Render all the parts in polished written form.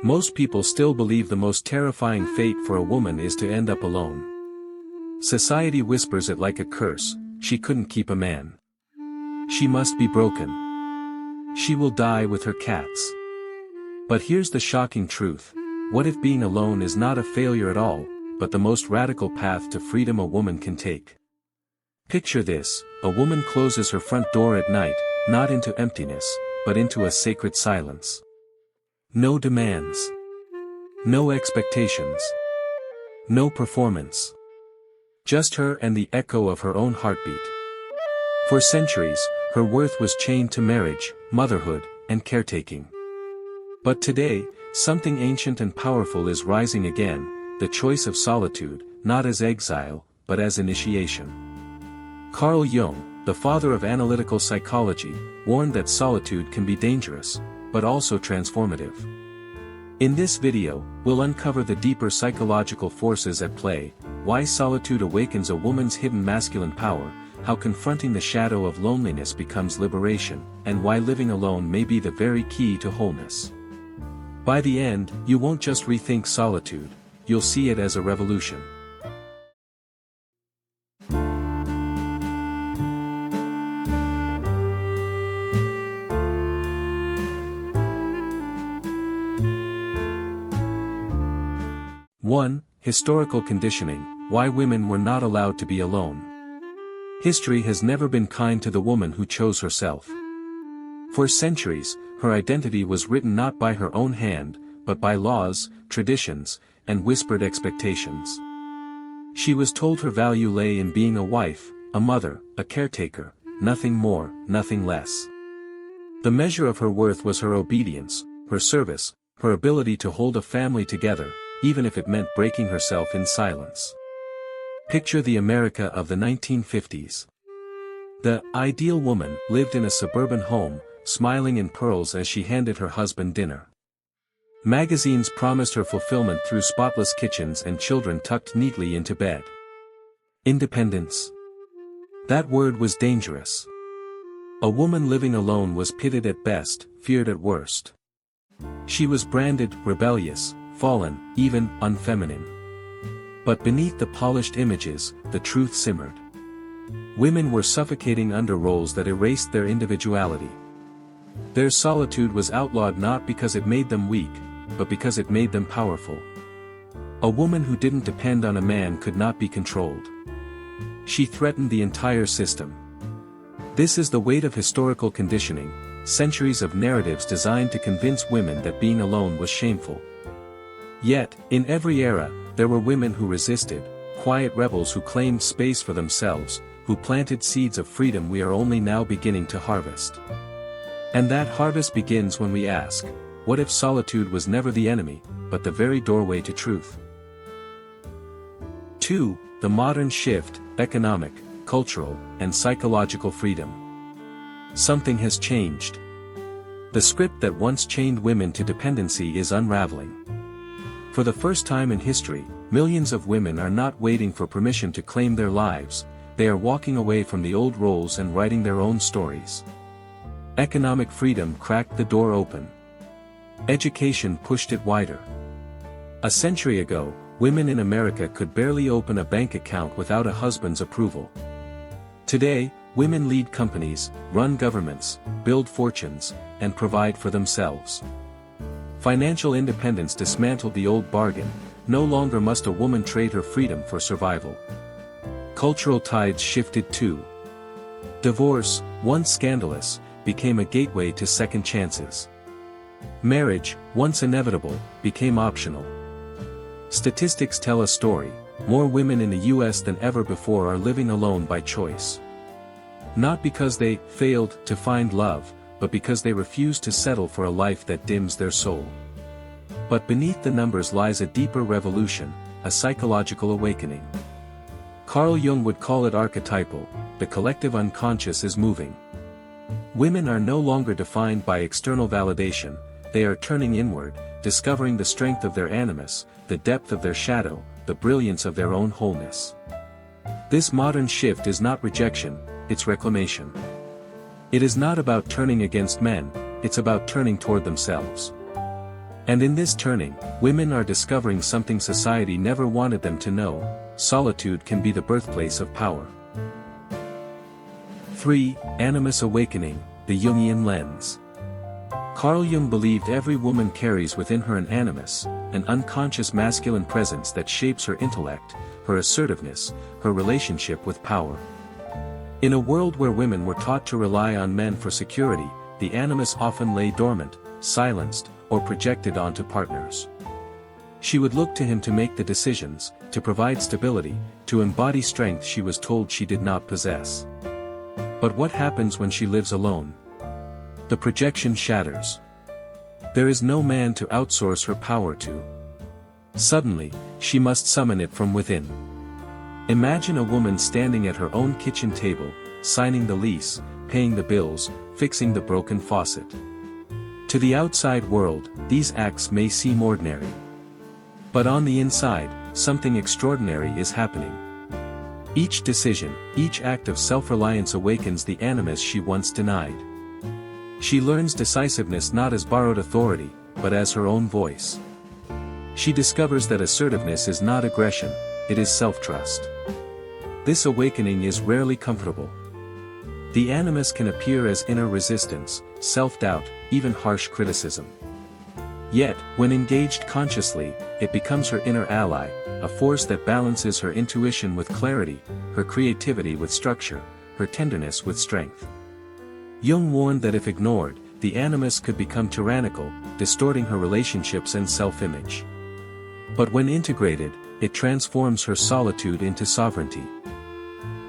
Most people still believe the most terrifying fate for a woman is to end up alone. Society whispers it like a curse: she couldn't keep a man. She must be broken. She will die with her cats. But here's the shocking truth: what if being alone is not a failure at all, but the most radical path to freedom a woman can take? Picture this: a woman closes her front door at night, not into emptiness, but into a sacred silence. No demands. No expectations. No performance. Just her and the echo of her own heartbeat. For centuries, her worth was chained to marriage, motherhood, and caretaking. But today, something ancient and powerful is rising again: the choice of solitude, not as exile, but as initiation. Carl Jung, the father of analytical psychology, warned that solitude can be dangerous, but also transformative. In this video, we'll uncover the deeper psychological forces at play, why solitude awakens a woman's hidden masculine power, how confronting the shadow of loneliness becomes liberation, and why living alone may be the very key to wholeness. By the end, you won't just rethink solitude, you'll see it as a revolution. One, historical conditioning: why women were not allowed to be alone. History has never been kind to the woman who chose herself. For centuries, her identity was written not by her own hand, but by laws, traditions, and whispered expectations. She was told her value lay in being a wife, a mother, a caretaker, nothing more, nothing less. The measure of her worth was her obedience, her service, her ability to hold a family together, even if it meant breaking herself in silence. Picture the America of the 1950s. The ideal woman lived in a suburban home, smiling in pearls as she handed her husband dinner. Magazines promised her fulfillment through spotless kitchens and children tucked neatly into bed. Independence. That word was dangerous. A woman living alone was pitted at best, feared at worst. She was branded rebellious, fallen, even unfeminine. But beneath the polished images, the truth simmered. Women were suffocating under roles that erased their individuality. Their solitude was outlawed not because it made them weak, but because it made them powerful. A woman who didn't depend on a man could not be controlled. She threatened the entire system. This is the weight of historical conditioning, centuries of narratives designed to convince women that being alone was shameful. Yet, in every era, there were women who resisted, quiet rebels who claimed space for themselves, who planted seeds of freedom we are only now beginning to harvest. And that harvest begins when we ask, what if solitude was never the enemy, but the very doorway to truth? 2. The modern shift: economic, cultural, and psychological freedom. Something has changed. The script that once chained women to dependency is unraveling. For the first time in history, millions of women are not waiting for permission to claim their lives, they are walking away from the old roles and writing their own stories. Economic freedom cracked the door open. Education pushed it wider. A century ago, women in America could barely open a bank account without a husband's approval. Today, women lead companies, run governments, build fortunes, and provide for themselves. Financial independence dismantled the old bargain: no longer must a woman trade her freedom for survival. Cultural tides shifted too. Divorce, once scandalous, became a gateway to second chances. Marriage, once inevitable, became optional. Statistics tell a story: more women in the US than ever before are living alone by choice. Not because they failed to find love, but because they refuse to settle for a life that dims their soul. But beneath the numbers lies a deeper revolution, a psychological awakening. Carl Jung would call it archetypal: the collective unconscious is moving. Women are no longer defined by external validation, they are turning inward, discovering the strength of their animus, the depth of their shadow, the brilliance of their own wholeness. This modern shift is not rejection, it's reclamation. It is not about turning against men, it's about turning toward themselves. And in this turning, women are discovering something society never wanted them to know: solitude can be the birthplace of power. 3. Animus awakening, the Jungian lens. Carl Jung believed every woman carries within her an animus, an unconscious masculine presence that shapes her intellect, her assertiveness, her relationship with power. In a world where women were taught to rely on men for security, the animus often lay dormant, silenced, or projected onto partners. She would look to him to make the decisions, to provide stability, to embody strength she was told she did not possess. But what happens when she lives alone? The projection shatters. There is no man to outsource her power to. Suddenly, she must summon it from within. Imagine a woman standing at her own kitchen table, signing the lease, paying the bills, fixing the broken faucet. To the outside world, these acts may seem ordinary. But on the inside, something extraordinary is happening. Each decision, each act of self-reliance awakens the animus she once denied. She learns decisiveness not as borrowed authority, but as her own voice. She discovers that assertiveness is not aggression, it is self-trust. This awakening is rarely comfortable. The animus can appear as inner resistance, self-doubt, even harsh criticism. Yet, when engaged consciously, it becomes her inner ally, a force that balances her intuition with clarity, her creativity with structure, her tenderness with strength. Jung warned that if ignored, the animus could become tyrannical, distorting her relationships and self-image. But when integrated, it transforms her solitude into sovereignty.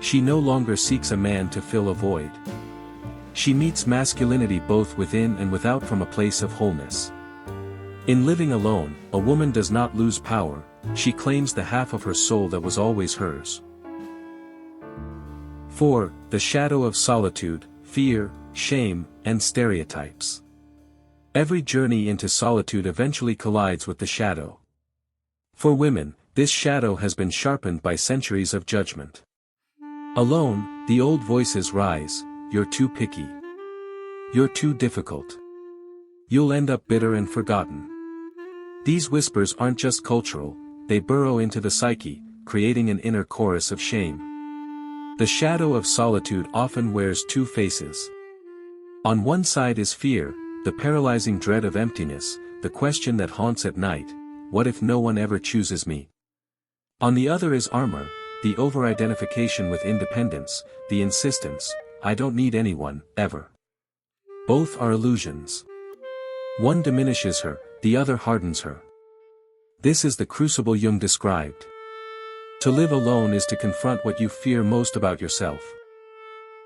She no longer seeks a man to fill a void. She meets masculinity both within and without from a place of wholeness. In living alone, a woman does not lose power, she claims the half of her soul that was always hers. 4. The shadow of solitude, fear, shame, and stereotypes. Every journey into solitude eventually collides with the shadow. For women, this shadow has been sharpened by centuries of judgment. Alone, the old voices rise: you're too picky. You're too difficult. You'll end up bitter and forgotten. These whispers aren't just cultural, they burrow into the psyche, creating an inner chorus of shame. The shadow of solitude often wears two faces. On one side is fear, the paralyzing dread of emptiness, the question that haunts at night: what if no one ever chooses me? On the other is armor, the over-identification with independence, the insistence: I don't need anyone, ever. Both are illusions. One diminishes her, the other hardens her. This is the crucible Jung described. To live alone is to confront what you fear most about yourself.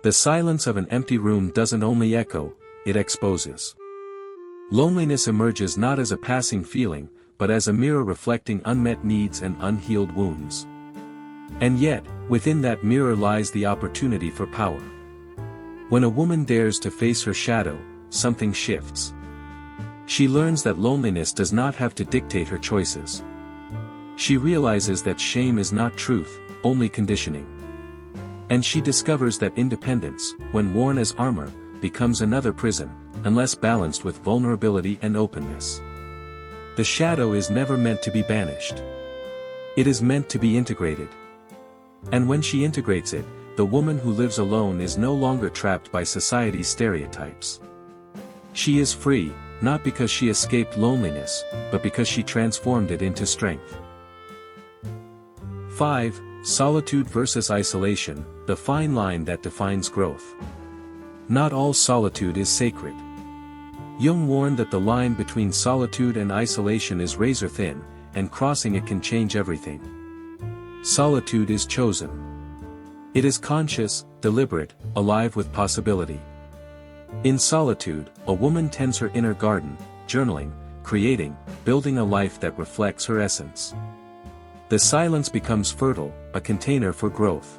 The silence of an empty room doesn't only echo, it exposes. Loneliness emerges not as a passing feeling, but as a mirror reflecting unmet needs and unhealed wounds. And yet, within that mirror lies the opportunity for power. When a woman dares to face her shadow, something shifts. She learns that loneliness does not have to dictate her choices. She realizes that shame is not truth, only conditioning. And she discovers that independence, when worn as armor, becomes another prison, unless balanced with vulnerability and openness. The shadow is never meant to be banished. It is meant to be integrated. And when she integrates it, the woman who lives alone is no longer trapped by society's stereotypes. She is free, not because she escaped loneliness, but because she transformed it into strength. 5. Solitude versus isolation, the fine line that defines growth. Not all solitude is sacred. Jung warned that the line between solitude and isolation is razor thin, and crossing it can change everything. Solitude is chosen. It is conscious, deliberate, alive with possibility. In solitude, a woman tends her inner garden, journaling, creating, building a life that reflects her essence. The silence becomes fertile, a container for growth.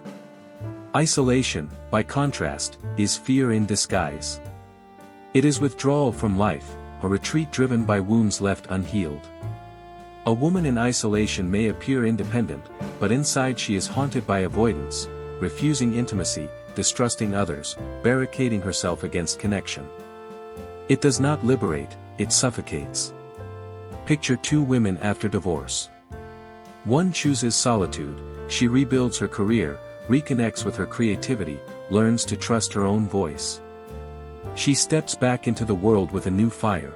Isolation, by contrast, is fear in disguise. It is withdrawal from life, a retreat driven by wounds left unhealed. A woman in isolation may appear independent, but inside she is haunted by avoidance, refusing intimacy, distrusting others, barricading herself against connection. It does not liberate, it suffocates. Picture two women after divorce. One chooses solitude, she rebuilds her career, reconnects with her creativity, learns to trust her own voice. She steps back into the world with a new fire.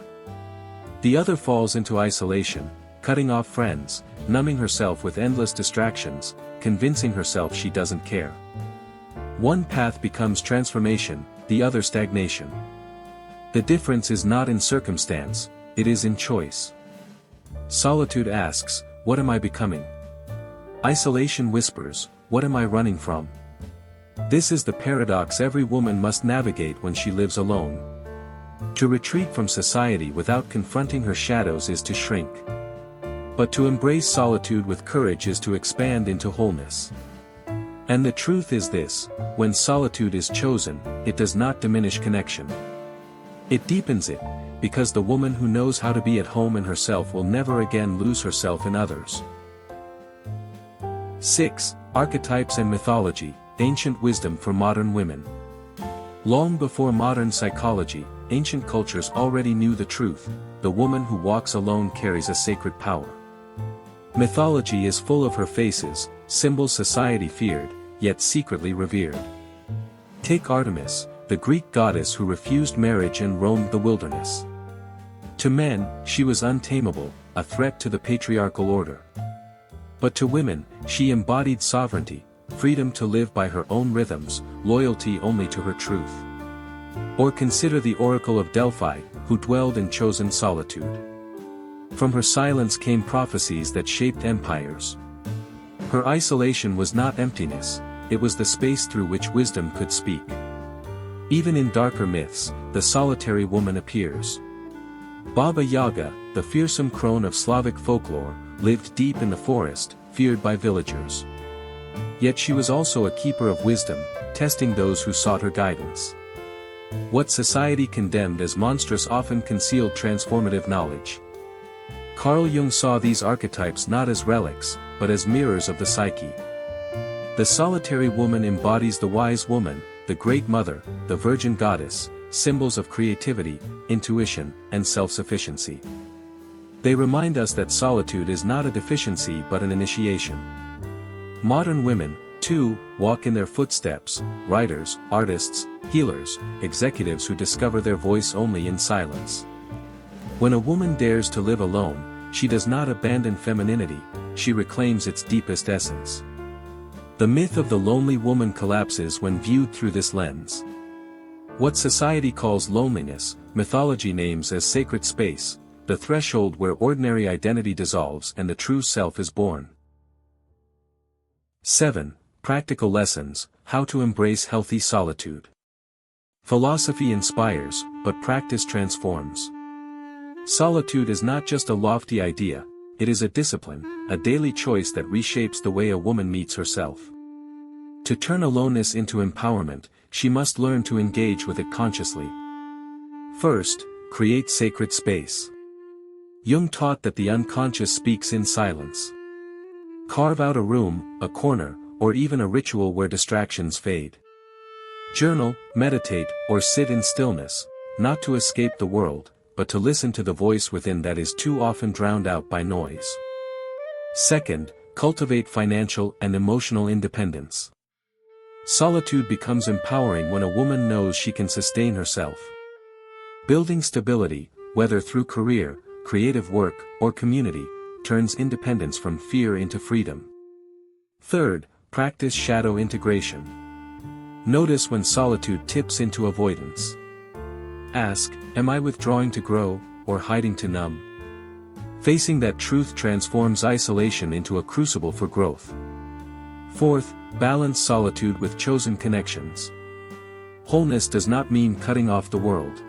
The other falls into isolation, cutting off friends, numbing herself with endless distractions, convincing herself she doesn't care. One path becomes transformation, the other stagnation. The difference is not in circumstance, it is in choice. Solitude asks, what am I becoming? Isolation whispers, what am I running from? This is the paradox every woman must navigate when she lives alone. To retreat from society without confronting her shadows is to shrink. But to embrace solitude with courage is to expand into wholeness. And the truth is this, when solitude is chosen, it does not diminish connection. It deepens it, because the woman who knows how to be at home in herself will never again lose herself in others. 6. Archetypes and mythology, ancient wisdom for modern women. Long before modern psychology, ancient cultures already knew the truth, the woman who walks alone carries a sacred power. Mythology is full of her faces, symbols society feared, yet secretly revered. Take Artemis, the Greek goddess who refused marriage and roamed the wilderness. To men, she was untamable, a threat to the patriarchal order. But to women, she embodied sovereignty, freedom to live by her own rhythms, loyalty only to her truth. Or consider the Oracle of Delphi, who dwelled in chosen solitude. From her silence came prophecies that shaped empires. Her isolation was not emptiness, it was the space through which wisdom could speak. Even in darker myths, the solitary woman appears. Baba Yaga, the fearsome crone of Slavic folklore, lived deep in the forest, feared by villagers. Yet she was also a keeper of wisdom, testing those who sought her guidance. What society condemned as monstrous often concealed transformative knowledge. Carl Jung saw these archetypes not as relics, but as mirrors of the psyche. The solitary woman embodies the wise woman, the great mother, the virgin goddess, symbols of creativity, intuition, and self-sufficiency. They remind us that solitude is not a deficiency but an initiation. Modern women, too, walk in their footsteps, writers, artists, healers, executives who discover their voice only in silence. When a woman dares to live alone, she does not abandon femininity, she reclaims its deepest essence. The myth of the lonely woman collapses when viewed through this lens. What society calls loneliness, mythology names as sacred space, the threshold where ordinary identity dissolves and the true self is born. 7. Practical lessons, how to embrace healthy solitude. Philosophy inspires, but practice transforms. Solitude is not just a lofty idea, it is a discipline, a daily choice that reshapes the way a woman meets herself. To turn aloneness into empowerment, she must learn to engage with it consciously. First, create sacred space. Jung taught that the unconscious speaks in silence. Carve out a room, a corner, or even a ritual where distractions fade. Journal, meditate, or sit in stillness, not to escape the world, but to listen to the voice within that is too often drowned out by noise. Second, cultivate financial and emotional independence. Solitude becomes empowering when a woman knows she can sustain herself. Building stability, whether through career, creative work, or community, turns independence from fear into freedom. Third, practice shadow integration. Notice when solitude tips into avoidance. Ask, am I withdrawing to grow, or hiding to numb? Facing that truth transforms isolation into a crucible for growth. Fourth, balance solitude with chosen connections. Wholeness does not mean cutting off the world.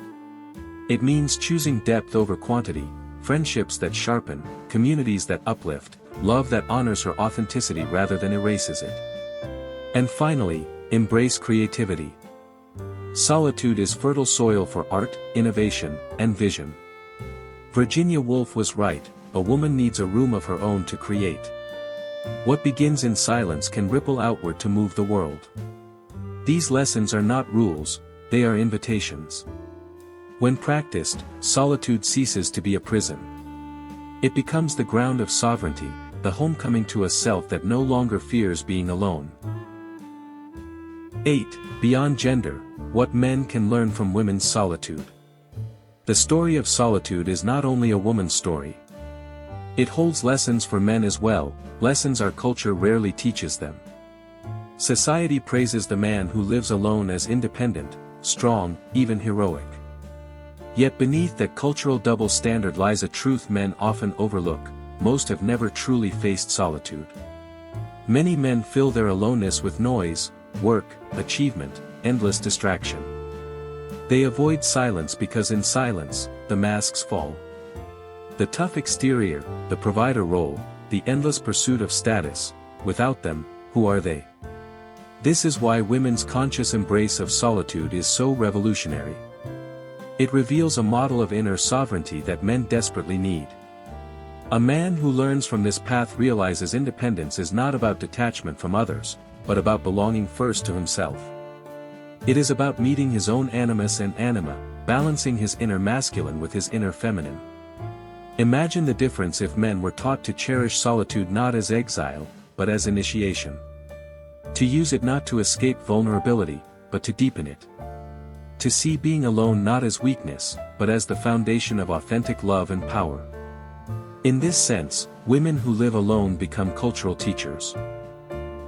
It means choosing depth over quantity, friendships that sharpen, communities that uplift, love that honors her authenticity rather than erases it. And finally, embrace creativity. Solitude is fertile soil for art, innovation, and vision. Virginia Woolf was right, a woman needs a room of her own to create. What begins in silence can ripple outward to move the world. These lessons are not rules, they are invitations. When practiced, solitude ceases to be a prison. It becomes the ground of sovereignty, the homecoming to a self that no longer fears being alone. 8. Beyond gender, what men can learn from women's solitude. The story of solitude is not only a woman's story. It holds lessons for men as well, lessons our culture rarely teaches them. Society praises the man who lives alone as independent, strong, even heroic. Yet beneath that cultural double standard lies a truth men often overlook: most have never truly faced solitude. Many men fill their aloneness with noise, work, achievement, endless distraction. They avoid silence because in silence, the masks fall. The tough exterior, the provider role, the endless pursuit of status, without them, who are they? This is why women's conscious embrace of solitude is so revolutionary. It reveals a model of inner sovereignty that men desperately need. A man who learns from this path realizes independence is not about detachment from others, but about belonging first to himself. It is about meeting his own animus and anima, balancing his inner masculine with his inner feminine. Imagine the difference if men were taught to cherish solitude not as exile, but as initiation. To use it not to escape vulnerability, but to deepen it. To see being alone not as weakness, but as the foundation of authentic love and power. In this sense, women who live alone become cultural teachers.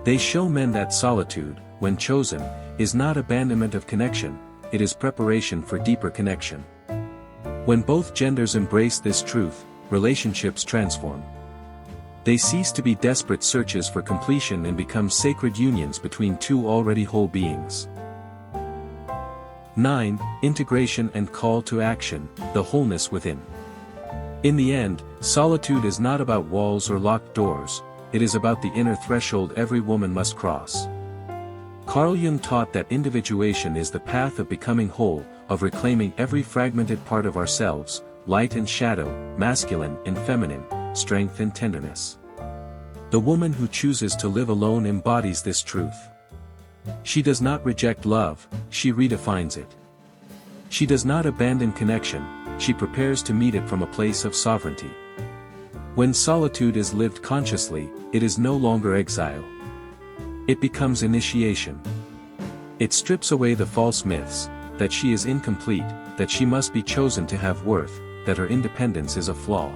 They show men that solitude, when chosen, is not abandonment of connection, it is preparation for deeper connection. When both genders embrace this truth, relationships transform. They cease to be desperate searches for completion and become sacred unions between two already whole beings. 9. Integration and call to action, the wholeness within. In the end, solitude is not about walls or locked doors, it is about the inner threshold every woman must cross. Carl Jung taught that individuation is the path of becoming whole, of reclaiming every fragmented part of ourselves, light and shadow, masculine and feminine, strength and tenderness. The woman who chooses to live alone embodies this truth. She does not reject love, she redefines it. She does not abandon connection, she prepares to meet it from a place of sovereignty. When solitude is lived consciously, it is no longer exile. It becomes initiation. It strips away the false myths, that she is incomplete, that she must be chosen to have worth, that her independence is a flaw.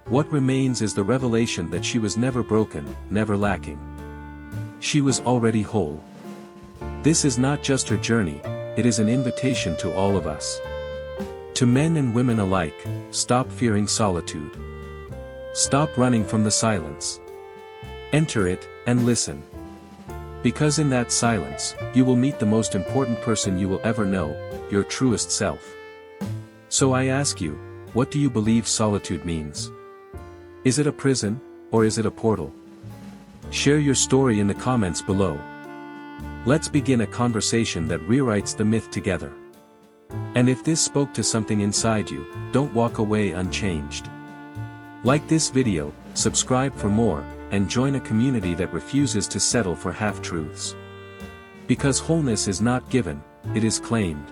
What remains is the revelation that she was never broken, never lacking. She was already whole. This is not just her journey, it is an invitation to all of us. To men and women alike, stop fearing solitude. Stop running from the silence. Enter it, and listen. Because in that silence, you will meet the most important person you will ever know, your truest self. So I ask you, what do you believe solitude means? Is it a prison, or is it a portal? Share your story in the comments below. Let's begin a conversation that rewrites the myth together. And if this spoke to something inside you, don't walk away unchanged. Like this video, subscribe for more, and join a community that refuses to settle for half-truths. Because wholeness is not given, it is claimed.